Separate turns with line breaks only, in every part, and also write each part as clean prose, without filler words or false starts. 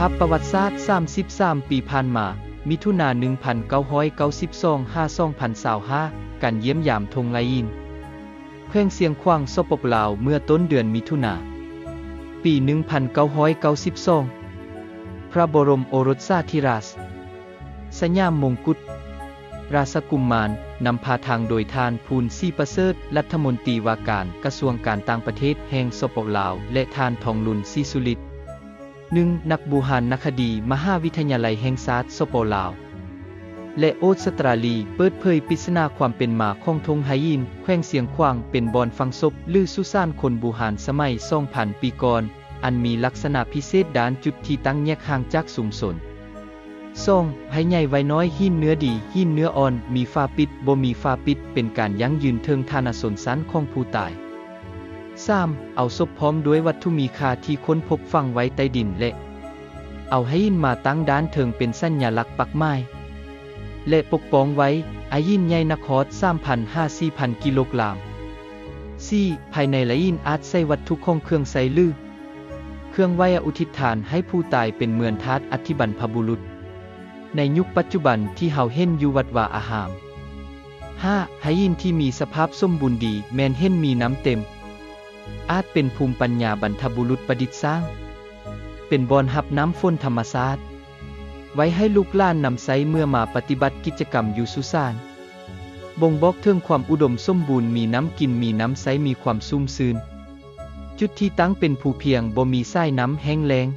าพประวัติศาสตร์33ปีผ่านมามิถุนายน1992 2025การเยี่ยมยามธงไลยินแขวงเสียงขวางสปปลาวเมื่อต้นเดือนมิถุนายนปี 1992 พระบรมโอรสาธิราชสยามมงกุฎราชกุมมารนำพาทางโดยทานภูลศรีประเสริฐรัฐมนตรีว่าการกระทรวงการต่างประเทศแห่งสปปลาวและทานทองลุนศรีสุฤทธิ์1นักบูหารนักคดีมหาวิทยาลัยแห่งชาติสปปลาวและออสเตรเลียเปิดเผยปริศนาความเป็นมาของธงไหยินแขวงเสียงขวางเป็นบ่อนฝังศพหรือสุสานคนบูหารสมัย 2,000 ปีก่อนอันมีลักษณะพิเศษด้านจุดที่ตั้งแยกห่างจากชุมชน2ไหใหญ่ไว้น้อยหินเนื้อดีหินเนื้ออ่อนมีฝาปิดบ่มีฝาปิดเป็นการยั่งยืนเทิงฐานะสนสันของผู้ตาย 3. เอาศพพร้อมด้วยวัตถุมีค่าที่ค้นพบฝังไว้ใต้ดินและเอาไหยินมาตั้งด้านเทิงเป็นสัญลักษณ์ปักไม้และปกป้องไว้ไหยินใหญ่นักฮอด 3,500-4,000 กิโลกรัม 4. ภายในไหยินอาจใส่วัตถุของเครื่องใส่ลือเครื่องไว้อุทิศทานให้ผู้ตายเป็นเหมือนทาสอธิบรรพบุรุษในยุคปัจจุบันที่เฮาเห็นอยู่วัดวาอาราม 5. ไหยินที่มีสภาพสมบูรณ์ดีแม้นเห็นมีน้ำเต็มอาจเป็นภูมิปัญญาบรรพบุรุษประดิษฐ์สร้างเป็นบ่อนรับน้ำฝนธรรมชาติไว้ให้ลูกหลานนำใช้เมื่อมาปฏิบัติกิจกรรมอยู่สุสานบ่งบอกถึงความอุดมสมบูรณ์มีน้ำกินมีน้ำใช้มีความชุ่มชื้นจุดที่ตั้งเป็นภูเพียงบ่มีสายน้ำแห้งแล้ง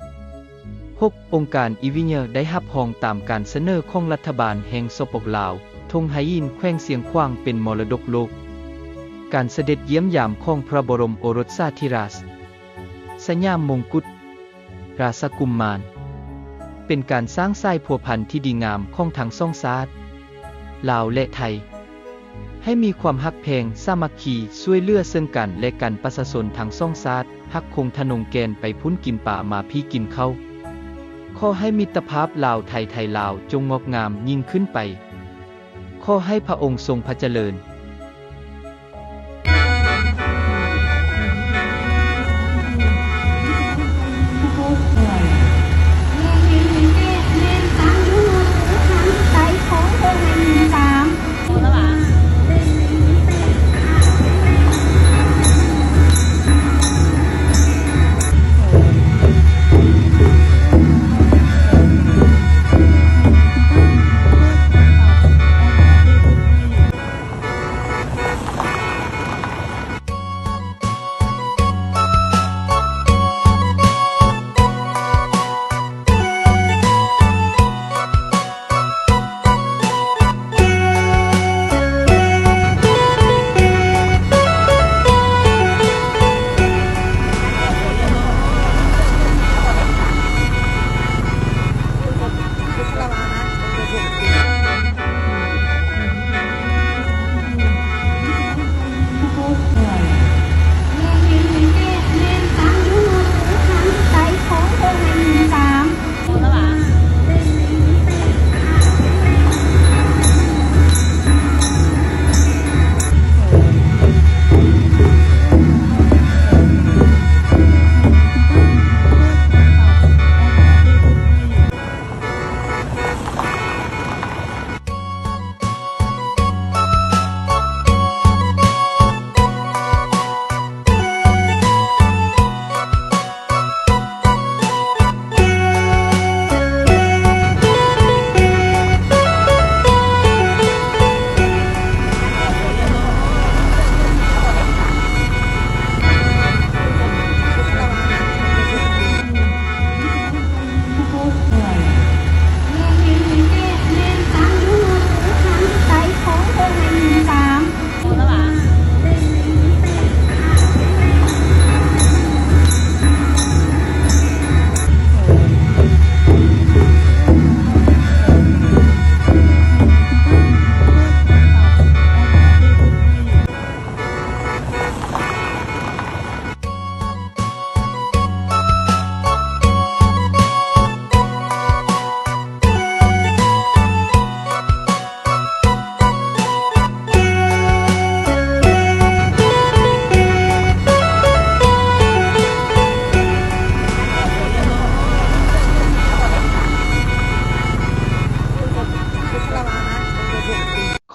6. องค์การอีวิเนอร์ได้รับรองตามการเสนอของรัฐบาลแห่งสปปลาวธงไหยินแขวงเสียงขวางเป็นมรดกโลกการเสด็จเยี่ยมยามของพระบรมโอรสาธิราชสยามมงกุฎราชกุมมารเป็นการสร้างสายพัวพันที่ดีงามของทั้งสองชาติลาวและไทยให้มีความฮักแพงสามัคคีช่วยเหลือซึ่งกันและกันประชาชนทั้งสองชาติฮักคงทนงแกนไปพุ้นกินป่ามาพี่กินเข้าขอให้มิตรภาพลาวไทยไทยลาวจงงอกงามยิ่งขึ้นไปขอให้พระองค์ทรงพระเจริญ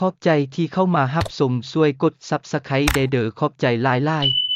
ขอบใจที่เข้ามารับชมช่วยกด Subscribe ได้เด้อขอบใจหลายๆ